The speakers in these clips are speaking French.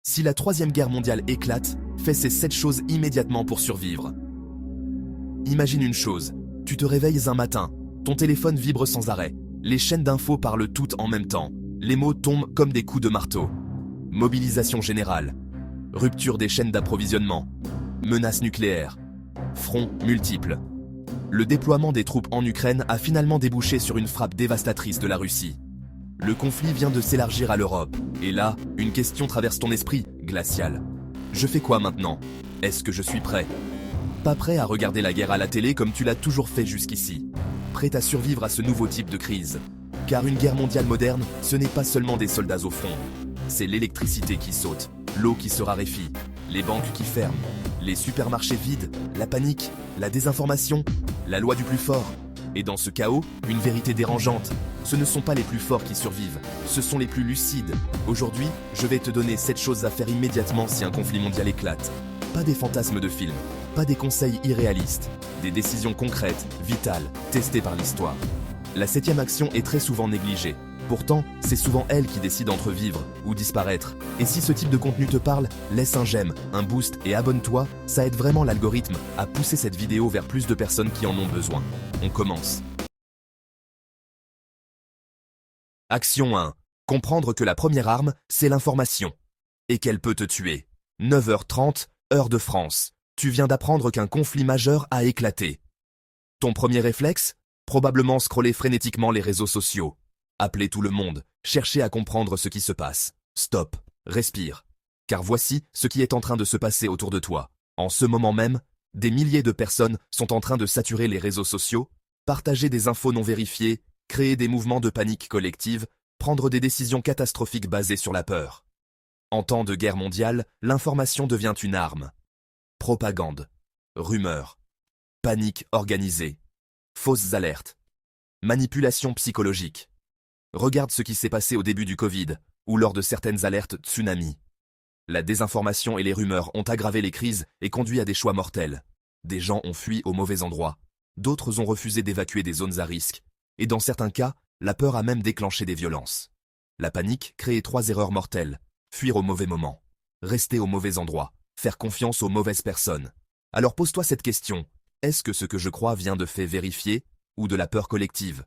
Si la Troisième Guerre mondiale éclate, fais ces 7 choses immédiatement pour survivre. Imagine une chose, tu te réveilles un matin, ton téléphone vibre sans arrêt, les chaînes d'infos parlent toutes en même temps, les mots tombent comme des coups de marteau. Mobilisation générale, rupture des chaînes d'approvisionnement, menaces nucléaires, fronts multiples. Le déploiement des troupes en Ukraine a finalement débouché sur une frappe dévastatrice de la Russie. Le conflit vient de s'élargir à l'Europe, et là, une question traverse ton esprit, glacial. Je fais quoi maintenant? Est-ce que je suis prêt? Pas prêt à regarder la guerre à la télé comme tu l'as toujours fait jusqu'ici. Prêt à survivre à ce nouveau type de crise. Car une guerre mondiale moderne, ce n'est pas seulement des soldats au front. C'est l'électricité qui saute, l'eau qui se raréfie, les banques qui ferment, les supermarchés vides, la panique, la désinformation, la loi du plus fort. Et dans ce chaos, une vérité dérangeante. Ce ne sont pas les plus forts qui survivent, ce sont les plus lucides. Aujourd'hui, je vais te donner 7 choses à faire immédiatement si un conflit mondial éclate. Pas des fantasmes de films, pas des conseils irréalistes, des décisions concrètes, vitales, testées par l'histoire. La 7e action est très souvent négligée. Pourtant, c'est souvent elle qui décide entre vivre ou disparaître. Et si ce type de contenu te parle, laisse un j'aime, un boost et abonne-toi, ça aide vraiment l'algorithme à pousser cette vidéo vers plus de personnes qui en ont besoin. On commence. Action 1. Comprendre que la première arme, c'est l'information. Et qu'elle peut te tuer. 9h30, heure de France. Tu viens d'apprendre qu'un conflit majeur a éclaté. Ton premier réflexe? Probablement scroller frénétiquement les réseaux sociaux. Appeler tout le monde, chercher à comprendre ce qui se passe. Stop, respire. Car voici ce qui est en train de se passer autour de toi. En ce moment même, des milliers de personnes sont en train de saturer les réseaux sociaux, partager des infos non vérifiées, créer des mouvements de panique collective, prendre des décisions catastrophiques basées sur la peur. En temps de guerre mondiale, l'information devient une arme. Propagande, rumeurs, panique organisée, fausses alertes, manipulation psychologique. Regarde ce qui s'est passé au début du Covid, ou lors de certaines alertes tsunami. La désinformation et les rumeurs ont aggravé les crises et conduit à des choix mortels. Des gens ont fui au mauvais endroit, d'autres ont refusé d'évacuer des zones à risque, et dans certains cas, la peur a même déclenché des violences. La panique crée 3 erreurs mortelles: fuir au mauvais moment, rester au mauvais endroit, faire confiance aux mauvaises personnes. Alors pose-toi cette question, est-ce que ce que je crois vient de faits vérifiés, ou de la peur collective?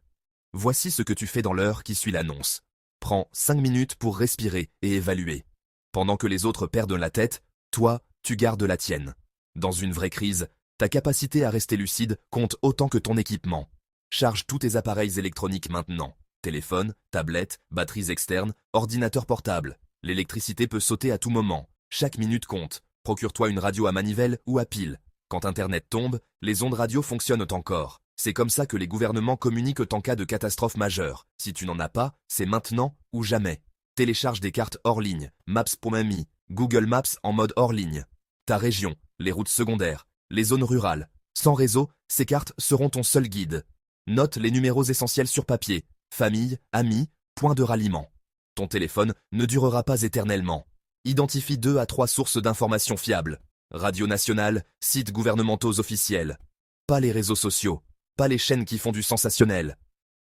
Voici ce que tu fais dans l'heure qui suit l'annonce. Prends 5 minutes pour respirer et évaluer. Pendant que les autres perdent la tête, toi, tu gardes la tienne. Dans une vraie crise, ta capacité à rester lucide compte autant que ton équipement. Charge tous tes appareils électroniques maintenant. Téléphone, tablette, batteries externes, ordinateur portable. L'électricité peut sauter à tout moment. Chaque minute compte. Procure-toi une radio à manivelle ou à pile. Quand Internet tombe, les ondes radio fonctionnent encore. C'est comme ça que les gouvernements communiquent en cas de catastrophe majeure. Si tu n'en as pas, c'est maintenant ou jamais. Télécharge des cartes hors ligne, Maps.me, Google Maps en mode hors ligne. Ta région, les routes secondaires, les zones rurales. Sans réseau, ces cartes seront ton seul guide. Note les numéros essentiels sur papier. Famille, amis, point de ralliement. Ton téléphone ne durera pas éternellement. Identifie 2 à 3 sources d'informations fiables. Radio nationale, sites gouvernementaux officiels. Pas les réseaux sociaux. Pas les chaînes qui font du sensationnel.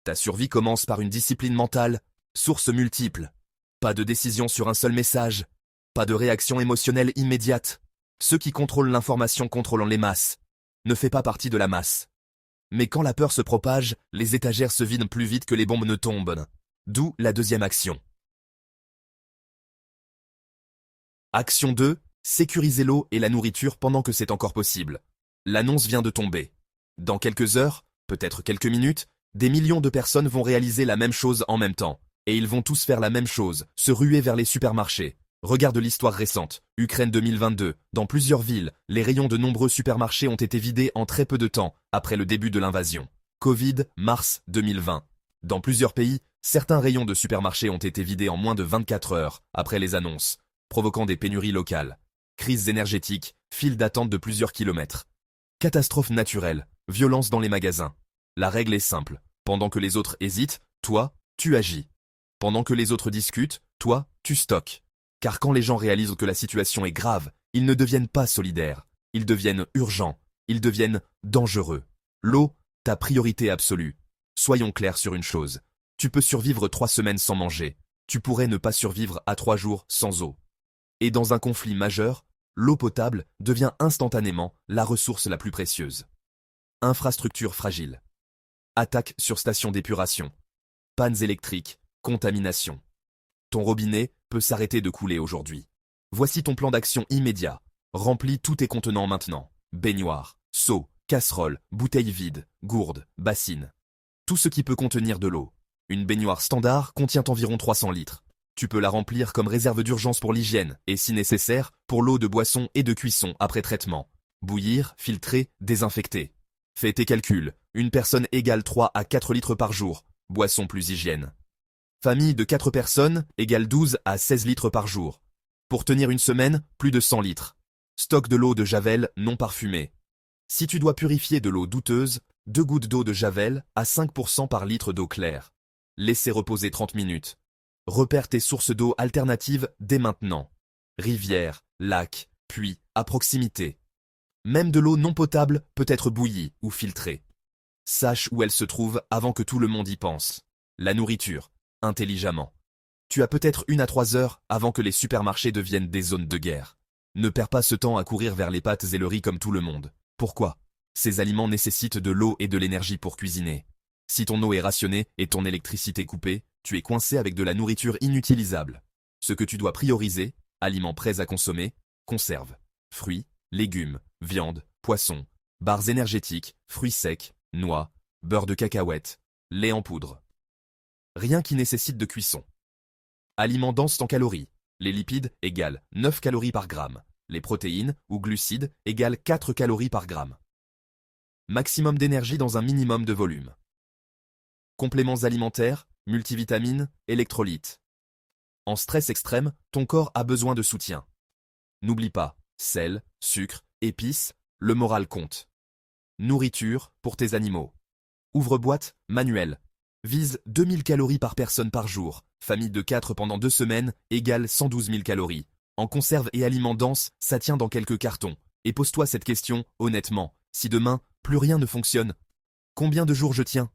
Ta survie commence par une discipline mentale, sources multiples. Pas de décision sur un seul message. Pas de réaction émotionnelle immédiate. Ceux qui contrôlent l'information contrôlant les masses. Ne fais pas partie de la masse. Mais quand la peur se propage, les étagères se vident plus vite que les bombes ne tombent. D'où la 2e action. Action 2. Sécuriser l'eau et la nourriture pendant que c'est encore possible. L'annonce vient de tomber. Dans quelques heures, peut-être quelques minutes, des millions de personnes vont réaliser la même chose en même temps. Et ils vont tous faire la même chose, se ruer vers les supermarchés. Regarde l'histoire récente, Ukraine 2022. Dans plusieurs villes, les rayons de nombreux supermarchés ont été vidés en très peu de temps, après le début de l'invasion. Covid, mars 2020. Dans plusieurs pays, certains rayons de supermarchés ont été vidés en moins de 24 heures, après les annonces, provoquant des pénuries locales. Crises énergétiques, files d'attente de plusieurs kilomètres. Catastrophe naturelle, violence dans les magasins. La règle est simple. Pendant que les autres hésitent, toi, tu agis. Pendant que les autres discutent, toi, tu stockes. Car quand les gens réalisent que la situation est grave, ils ne deviennent pas solidaires. Ils deviennent urgents. Ils deviennent dangereux. L'eau, ta priorité absolue. Soyons clairs sur une chose. Tu peux survivre 3 semaines sans manger. Tu pourrais ne pas survivre à 3 jours sans eau. Et dans un conflit majeur, l'eau potable devient instantanément la ressource la plus précieuse. Infrastructure fragile. Attaque sur station d'épuration. Pannes électriques, contamination. Ton robinet peut s'arrêter de couler aujourd'hui. Voici ton plan d'action immédiat. Remplis tous tes contenants maintenant. Baignoire, seau, casserole, bouteilles vides, gourdes, bassines. Tout ce qui peut contenir de l'eau. Une baignoire standard contient environ 300 litres. Tu peux la remplir comme réserve d'urgence pour l'hygiène et, si nécessaire, pour l'eau de boisson et de cuisson après traitement. Bouillir, filtrer, désinfecter. Fais tes calculs. Une personne égale 3 à 4 litres par jour. Boisson plus hygiène. Famille de 4 personnes égale 12 à 16 litres par jour. Pour tenir une semaine, plus de 100 litres. Stock de l'eau de Javel non parfumée. Si tu dois purifier de l'eau douteuse, 2 gouttes d'eau de Javel à 5% par litre d'eau claire. Laissez reposer 30 minutes. Repère tes sources d'eau alternatives dès maintenant. Rivières, lacs, puits, à proximité. Même de l'eau non potable peut être bouillie ou filtrée. Sache où elle se trouve avant que tout le monde y pense. La nourriture, intelligemment. Tu as peut-être 1 à 3 heures avant que les supermarchés deviennent des zones de guerre. Ne perds pas ce temps à courir vers les pâtes et le riz comme tout le monde. Pourquoi? Ces aliments nécessitent de l'eau et de l'énergie pour cuisiner. Si ton eau est rationnée et ton électricité coupée, tu es coincé avec de la nourriture inutilisable. Ce que tu dois prioriser, aliments prêts à consommer, conserves, fruits, légumes, viande, poissons, barres énergétiques, fruits secs, noix, beurre de cacahuète, lait en poudre. Rien qui nécessite de cuisson. Aliments denses en calories. Les lipides égale 9 calories par gramme. Les protéines ou glucides égale 4 calories par gramme. Maximum d'énergie dans un minimum de volume. Compléments alimentaires, multivitamines, électrolytes. En stress extrême, ton corps a besoin de soutien. N'oublie pas, sel, sucre, épices, le moral compte. Nourriture pour tes animaux. Ouvre-boîte, manuel. Vise 2000 calories par personne par jour. Famille de 4 pendant 2 semaines égale 112 000 calories. En conserve et aliments denses, ça tient dans quelques cartons. Et pose-toi cette question, honnêtement. Si demain, plus rien ne fonctionne, combien de jours je tiens?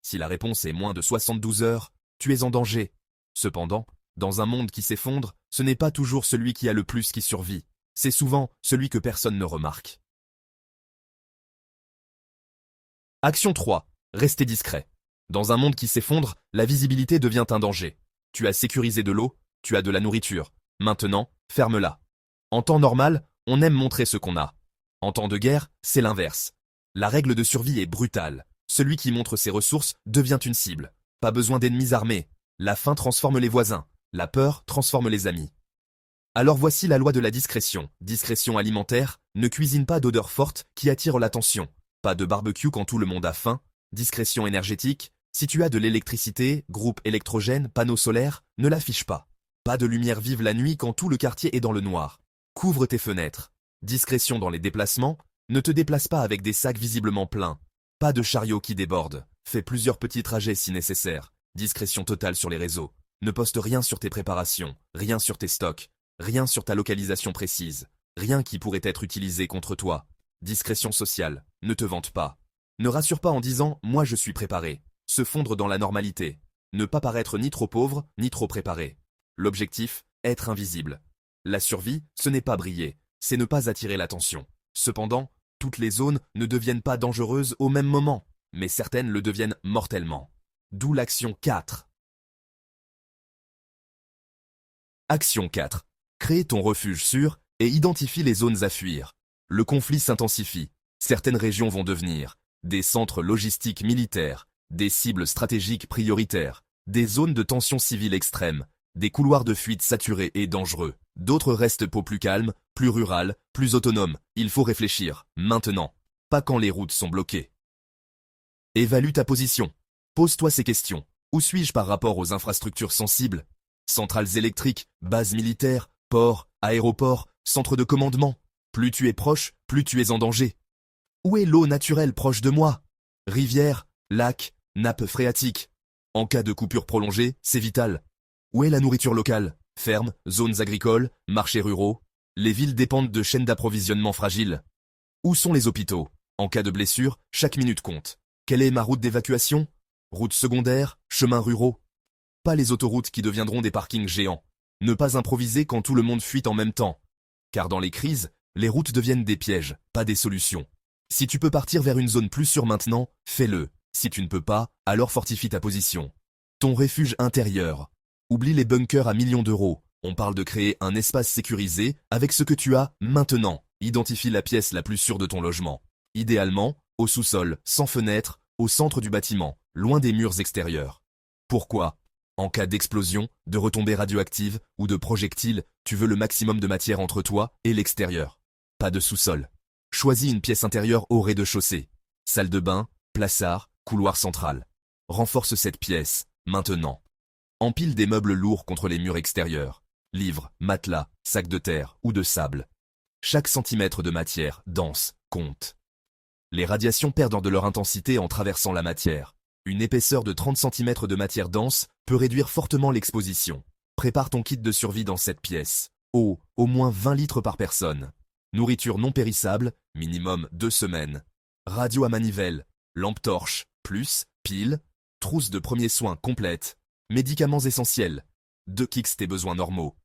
Si la réponse est moins de 72 heures, tu es en danger. Cependant, dans un monde qui s'effondre, ce n'est pas toujours celui qui a le plus qui survit. C'est souvent celui que personne ne remarque. Action 3. Restez discret. Dans un monde qui s'effondre, la visibilité devient un danger. Tu as sécurisé de l'eau, tu as de la nourriture. Maintenant, ferme-la. En temps normal, on aime montrer ce qu'on a. En temps de guerre, c'est l'inverse. La règle de survie est brutale. Celui qui montre ses ressources devient une cible. Pas besoin d'ennemis armés. La faim transforme les voisins. La peur transforme les amis. Alors voici la loi de la discrétion. Discrétion alimentaire, ne cuisine pas d'odeur forte qui attire l'attention. Pas de barbecue quand tout le monde a faim. Discrétion énergétique, si tu as de l'électricité, groupe électrogène, panneau solaire, ne l'affiche pas. Pas de lumière vive la nuit quand tout le quartier est dans le noir. Couvre tes fenêtres. Discrétion dans les déplacements, ne te déplace pas avec des sacs visiblement pleins. Pas de chariot qui déborde. Fais plusieurs petits trajets si nécessaire. Discrétion totale sur les réseaux. Ne poste rien sur tes préparations, rien sur tes stocks, rien sur ta localisation précise, rien qui pourrait être utilisé contre toi. Discrétion sociale, ne te vante pas. Ne rassure pas en disant « moi je suis préparé ». Se fondre dans la normalité. Ne pas paraître ni trop pauvre, ni trop préparé. L'objectif, être invisible. La survie, ce n'est pas briller, c'est ne pas attirer l'attention. Cependant, toutes les zones ne deviennent pas dangereuses au même moment, mais certaines le deviennent mortellement. D'où l'action 4. Action 4. Crée ton refuge sûr et identifie les zones à fuir. Le conflit s'intensifie. Certaines régions vont devenir des centres logistiques militaires, des cibles stratégiques prioritaires, des zones de tension civile extrême, des couloirs de fuite saturés et dangereux. D'autres restent peau plus calmes, plus rurales, plus autonomes. Il faut réfléchir, maintenant, pas quand les routes sont bloquées. Évalue ta position. Pose-toi ces questions. Où suis-je par rapport aux infrastructures sensibles? Centrales électriques, bases militaires, ports, aéroports, centres de commandement. Plus tu es proche, plus tu es en danger. Où est l'eau naturelle proche de moi? Rivières, lacs, nappes phréatiques. En cas de coupure prolongée, c'est vital. Où est la nourriture locale? Fermes, zones agricoles, marchés ruraux. Les villes dépendent de chaînes d'approvisionnement fragiles. Où sont les hôpitaux? En cas de blessure, chaque minute compte. Quelle est ma route d'évacuation? Routes secondaires, chemins ruraux. Pas les autoroutes qui deviendront des parkings géants. Ne pas improviser quand tout le monde fuit en même temps. Car dans les crises, les routes deviennent des pièges, pas des solutions. Si tu peux partir vers une zone plus sûre maintenant, fais-le. Si tu ne peux pas, alors fortifie ta position. Ton refuge intérieur. Oublie les bunkers à millions d'euros. On parle de créer un espace sécurisé avec ce que tu as maintenant. Identifie la pièce la plus sûre de ton logement. Idéalement, au sous-sol, sans fenêtre, au centre du bâtiment, loin des murs extérieurs. Pourquoi? En cas d'explosion, de retombées radioactives ou de projectiles, tu veux le maximum de matière entre toi et l'extérieur. Pas de sous-sol. Choisis une pièce intérieure au rez-de-chaussée. Salle de bain, plaçard, couloir central. Renforce cette pièce, maintenant. Empile des meubles lourds contre les murs extérieurs. Livres, matelas, sacs de terre ou de sable. Chaque centimètre de matière dense compte. Les radiations perdent de leur intensité en traversant la matière. Une épaisseur de 30 cm de matière dense peut réduire fortement l'exposition. Prépare ton kit de survie dans cette pièce. Eau, au moins 20 litres par personne. Nourriture non périssable, minimum 2 semaines. Radio à manivelle, lampe torche, plus, pile, trousse de premiers soins complète, médicaments essentiels, 2 kits tes besoins normaux.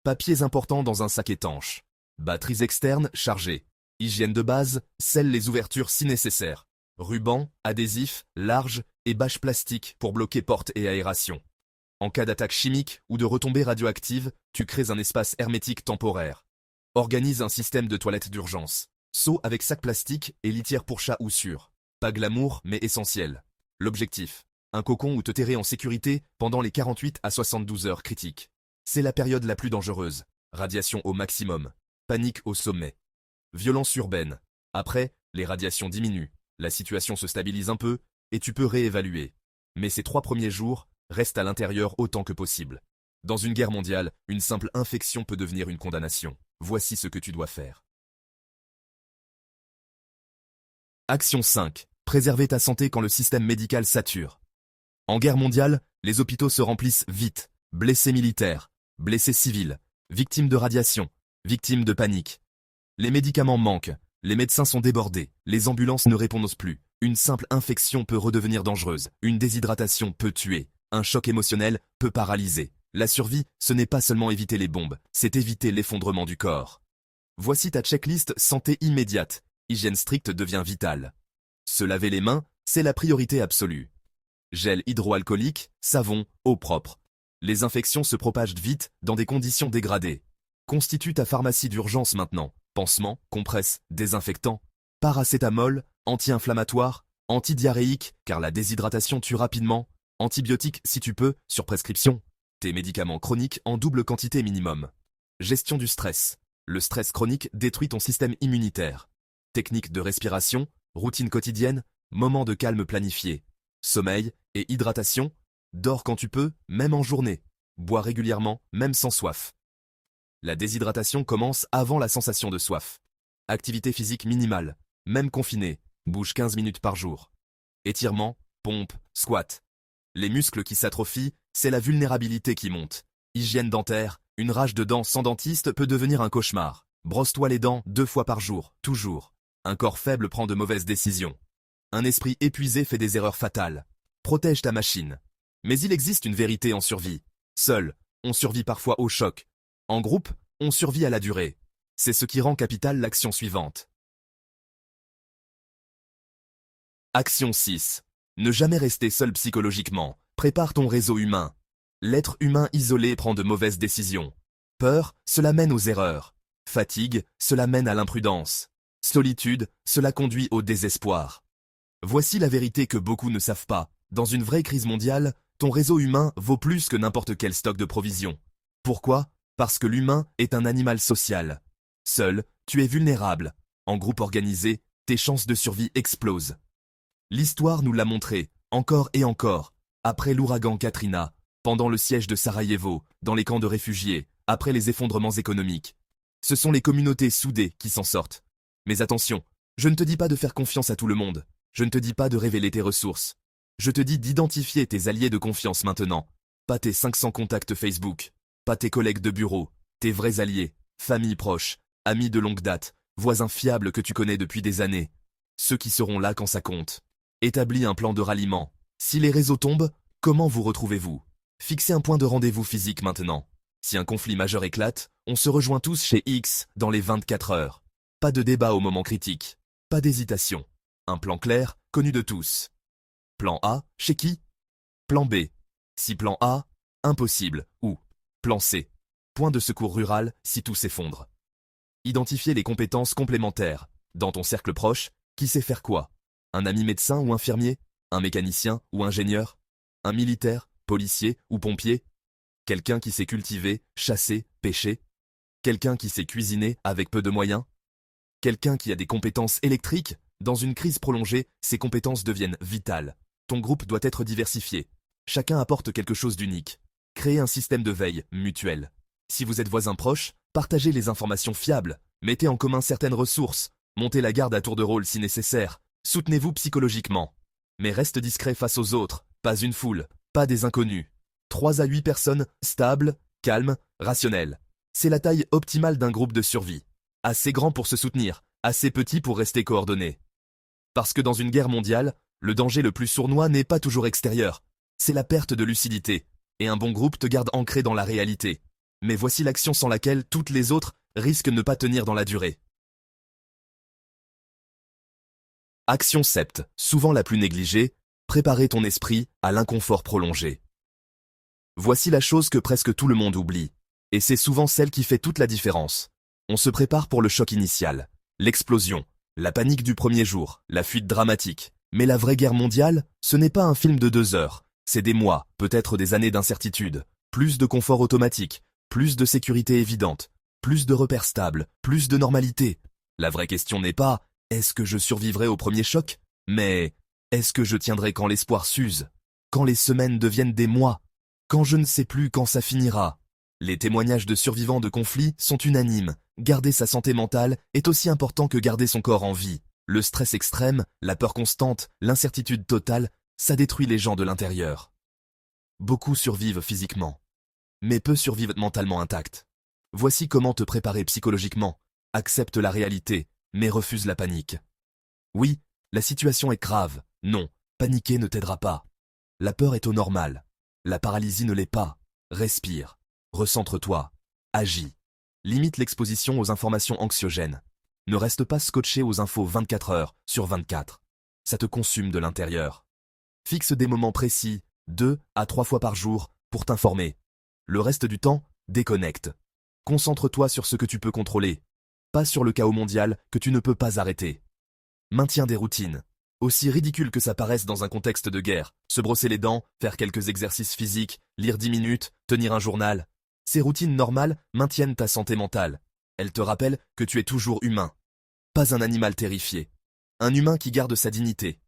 Papiers importants dans un sac étanche. Batteries externes chargées. Hygiène de base, scelle les ouvertures si nécessaire. Ruban, adhésif, large et bâche plastique pour bloquer portes et aération. En cas d'attaque chimique ou de retombée radioactive, tu crées un espace hermétique temporaire. Organise un système de toilettes d'urgence. Seau avec sac plastique et litière pour chat ou sûr. Pas glamour mais essentiel. L'objectif, un cocon où te terrer en sécurité pendant les 48 à 72 heures critiques. C'est la période la plus dangereuse. Radiation au maximum. Panique au sommet. Violence urbaine. Après, les radiations diminuent, la situation se stabilise un peu, et tu peux réévaluer. Mais ces 3 premiers jours, reste à l'intérieur autant que possible. Dans une guerre mondiale, une simple infection peut devenir une condamnation. Voici ce que tu dois faire. Action 5. Préserver ta santé quand le système médical sature. En guerre mondiale, les hôpitaux se remplissent vite. Blessés militaires, blessés civils, victimes de radiation, victimes de panique. Les médicaments manquent, les médecins sont débordés, les ambulances ne répondent plus. Une simple infection peut redevenir dangereuse, une déshydratation peut tuer, un choc émotionnel peut paralyser. La survie, ce n'est pas seulement éviter les bombes, c'est éviter l'effondrement du corps. Voici ta checklist santé immédiate. Hygiène stricte devient vitale. Se laver les mains, c'est la priorité absolue. Gel hydroalcoolique, savon, eau propre. Les infections se propagent vite dans des conditions dégradées. Constitue ta pharmacie d'urgence maintenant. Pansements, compresses, désinfectants, paracétamol, anti-inflammatoire, antidiarrhéique, car la déshydratation tue rapidement, antibiotiques si tu peux, sur prescription. Tes médicaments chroniques en double quantité minimum. Gestion du stress. Le stress chronique détruit ton système immunitaire. Technique de respiration, routine quotidienne, moment de calme planifié. Sommeil et hydratation. Dors quand tu peux, même en journée. Bois régulièrement, même sans soif. La déshydratation commence avant la sensation de soif. Activité physique minimale, même confinée, bouge 15 minutes par jour. Étirement, pompe, squat. Les muscles qui s'atrophient, c'est la vulnérabilité qui monte. Hygiène dentaire, une rage de dents sans dentiste peut devenir un cauchemar. Brosse-toi les dents 2 fois par jour, toujours. Un corps faible prend de mauvaises décisions. Un esprit épuisé fait des erreurs fatales. Protège ta machine. Mais il existe une vérité en survie. Seul, on survit parfois au choc. En groupe, on survit à la durée. C'est ce qui rend capitale l'action suivante. Action 6. Ne jamais rester seul psychologiquement. Prépare ton réseau humain. L'être humain isolé prend de mauvaises décisions. Peur, cela mène aux erreurs. Fatigue, cela mène à l'imprudence. Solitude, cela conduit au désespoir. Voici la vérité que beaucoup ne savent pas. Dans une vraie crise mondiale, ton réseau humain vaut plus que n'importe quel stock de provisions. Pourquoi ? Parce que l'humain est un animal social. Seul, tu es vulnérable. En groupe organisé, tes chances de survie explosent. L'histoire nous l'a montré, encore et encore. Après l'ouragan Katrina, pendant le siège de Sarajevo, dans les camps de réfugiés, après les effondrements économiques. Ce sont les communautés soudées qui s'en sortent. Mais attention, je ne te dis pas de faire confiance à tout le monde. Je ne te dis pas de révéler tes ressources. Je te dis d'identifier tes alliés de confiance maintenant. Pas tes 500 contacts Facebook. Pas tes collègues de bureau. Tes vrais alliés. Famille proche. Amis de longue date. Voisins fiables que tu connais depuis des années. Ceux qui seront là quand ça compte. Établis un plan de ralliement. Si les réseaux tombent, comment vous retrouvez-vous? Fixez un point de rendez-vous physique maintenant. Si un conflit majeur éclate, on se rejoint tous chez X dans les 24 heures. Pas de débat au moment critique. Pas d'hésitation. Un plan clair, connu de tous. Plan A, chez qui? Plan B. Si plan A, impossible, ou plan C. Point de secours rural si tout s'effondre. Identifier les compétences complémentaires. Dans ton cercle proche, qui sait faire quoi? Un ami médecin ou infirmier? Un mécanicien ou ingénieur? Un militaire, policier ou pompier? Quelqu'un qui sait cultiver, chasser, pêcher? Quelqu'un qui sait cuisiner avec peu de moyens? Quelqu'un qui a des compétences électriques? Dans une crise prolongée, ces compétences deviennent vitales. Ton groupe doit être diversifié. Chacun apporte quelque chose d'unique. Créez un système de veille mutuel. Si vous êtes voisins proches, partagez les informations fiables. Mettez en commun certaines ressources. Montez la garde à tour de rôle si nécessaire. Soutenez-vous psychologiquement. Mais reste discret face aux autres. Pas une foule, pas des inconnus. 3 à 8 personnes, stables, calmes, rationnelles. C'est la taille optimale d'un groupe de survie. Assez grand pour se soutenir, assez petit pour rester coordonné. Parce que dans une guerre mondiale, le danger le plus sournois n'est pas toujours extérieur. C'est la perte de lucidité. Et un bon groupe te garde ancré dans la réalité. Mais voici l'action sans laquelle toutes les autres risquent de ne pas tenir dans la durée. Action 7, souvent la plus négligée, préparer ton esprit à l'inconfort prolongé. Voici la chose que presque tout le monde oublie. Et c'est souvent celle qui fait toute la différence. On se prépare pour le choc initial, l'explosion, la panique du premier jour, la fuite dramatique. Mais la vraie guerre mondiale, ce n'est pas un film de 2 heures. C'est des mois, peut-être des années d'incertitude. Plus de confort automatique, plus de sécurité évidente, plus de repères stables, plus de normalité. La vraie question n'est pas « est-ce que je survivrai au premier choc ?» mais « est-ce que je tiendrai quand l'espoir s'use, quand les semaines deviennent des mois, quand je ne sais plus quand ça finira ?» Les témoignages de survivants de conflits sont unanimes. Garder sa santé mentale est aussi important que garder son corps en vie. Le stress extrême, la peur constante, l'incertitude totale, ça détruit les gens de l'intérieur. Beaucoup survivent physiquement, mais peu survivent mentalement intacts. Voici comment te préparer psychologiquement. Accepte la réalité, mais refuse la panique. Oui, la situation est grave. Non, paniquer ne t'aidera pas. La peur est au normal. La paralysie ne l'est pas. Respire. Recentre-toi. Agis. Limite l'exposition aux informations anxiogènes. Ne reste pas scotché aux infos 24 heures sur 24. Ça te consume de l'intérieur. Fixe des moments précis, 2 à 3 fois par jour, pour t'informer. Le reste du temps, déconnecte. Concentre-toi sur ce que tu peux contrôler, pas sur le chaos mondial que tu ne peux pas arrêter. Maintiens des routines. Aussi ridicules que ça paraisse dans un contexte de guerre, se brosser les dents, faire quelques exercices physiques, lire 10 minutes, tenir un journal. Ces routines normales maintiennent ta santé mentale. Elles te rappellent que tu es toujours humain. Pas un animal terrifié. Un humain qui garde sa dignité.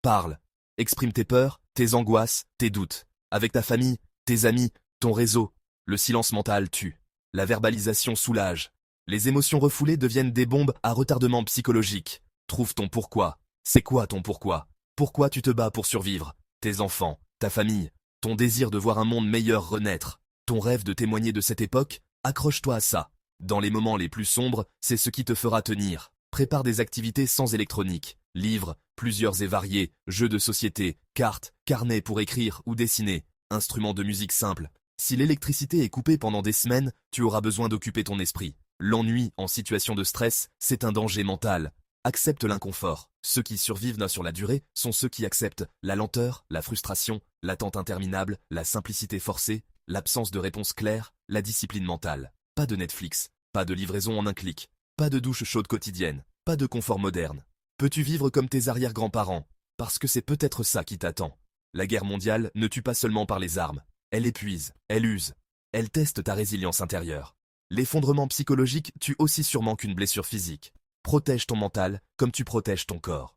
Parle. Exprime tes peurs, tes angoisses, tes doutes. Avec ta famille, tes amis, ton réseau. Le silence mental tue. La verbalisation soulage. Les émotions refoulées deviennent des bombes à retardement psychologique. Trouve ton pourquoi. C'est quoi ton pourquoi? Pourquoi tu te bats pour survivre? Tes enfants, ta famille, ton désir de voir un monde meilleur renaître. Ton rêve de témoigner de cette époque, accroche-toi à ça. Dans les moments les plus sombres, c'est ce qui te fera tenir. Prépare des activités sans électronique, livres, plusieurs et variés, jeux de société, cartes, carnets pour écrire ou dessiner, instruments de musique simples. Si l'électricité est coupée pendant des semaines, tu auras besoin d'occuper ton esprit. L'ennui en situation de stress, c'est un danger mental. Accepte l'inconfort. Ceux qui survivent sur la durée sont ceux qui acceptent la lenteur, la frustration, l'attente interminable, la simplicité forcée, l'absence de réponse claire, la discipline mentale. Pas de Netflix, pas de livraison en un clic, pas de douche chaude quotidienne, pas de confort moderne. Peux-tu vivre comme tes arrière-grands-parents? Parce que c'est peut-être ça qui t'attend. La guerre mondiale ne tue pas seulement par les armes. Elle épuise, elle use, elle teste ta résilience intérieure. L'effondrement psychologique tue aussi sûrement qu'une blessure physique. Protège ton mental comme tu protèges ton corps.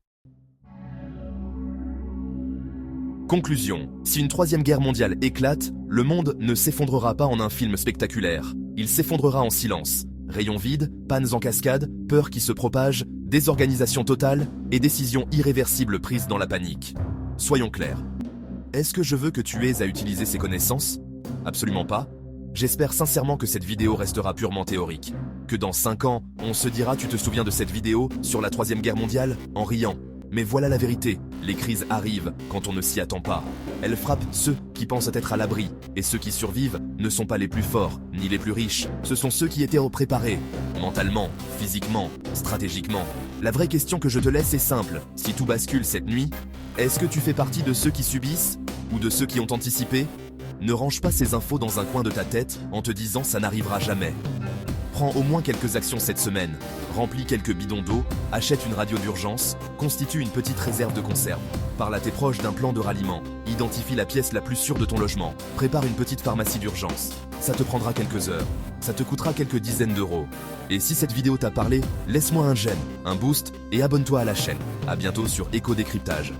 Conclusion. Si une troisième guerre mondiale éclate, le monde ne s'effondrera pas en un film spectaculaire. Il s'effondrera en silence. Rayons vides, pannes en cascade, peur qui se propage, désorganisation totale et décisions irréversibles prises dans la panique. Soyons clairs. Est-ce que je veux que tu aies à utiliser ces connaissances? Absolument pas. J'espère sincèrement que cette vidéo restera purement théorique. Que dans 5 ans, on se dira tu te souviens de cette vidéo sur la troisième guerre mondiale en riant. Mais voilà la vérité, les crises arrivent quand on ne s'y attend pas. Elles frappent ceux qui pensent être à l'abri, et ceux qui survivent ne sont pas les plus forts, ni les plus riches, ce sont ceux qui étaient préparés, mentalement, physiquement, stratégiquement. La vraie question que je te laisse est simple, si tout bascule cette nuit, est-ce que tu fais partie de ceux qui subissent, ou de ceux qui ont anticipé? Ne range pas ces infos dans un coin de ta tête en te disant ça n'arrivera jamais. Prends au moins quelques actions cette semaine. Remplis quelques bidons d'eau, achète une radio d'urgence, constitue une petite réserve de conserve. Parle à tes proches d'un plan de ralliement. Identifie la pièce la plus sûre de ton logement. Prépare une petite pharmacie d'urgence. Ça te prendra quelques heures. Ça te coûtera quelques dizaines d'euros. Et si cette vidéo t'a parlé, laisse-moi un j'aime, un boost et abonne-toi à la chaîne. À bientôt sur Éco Décryptage.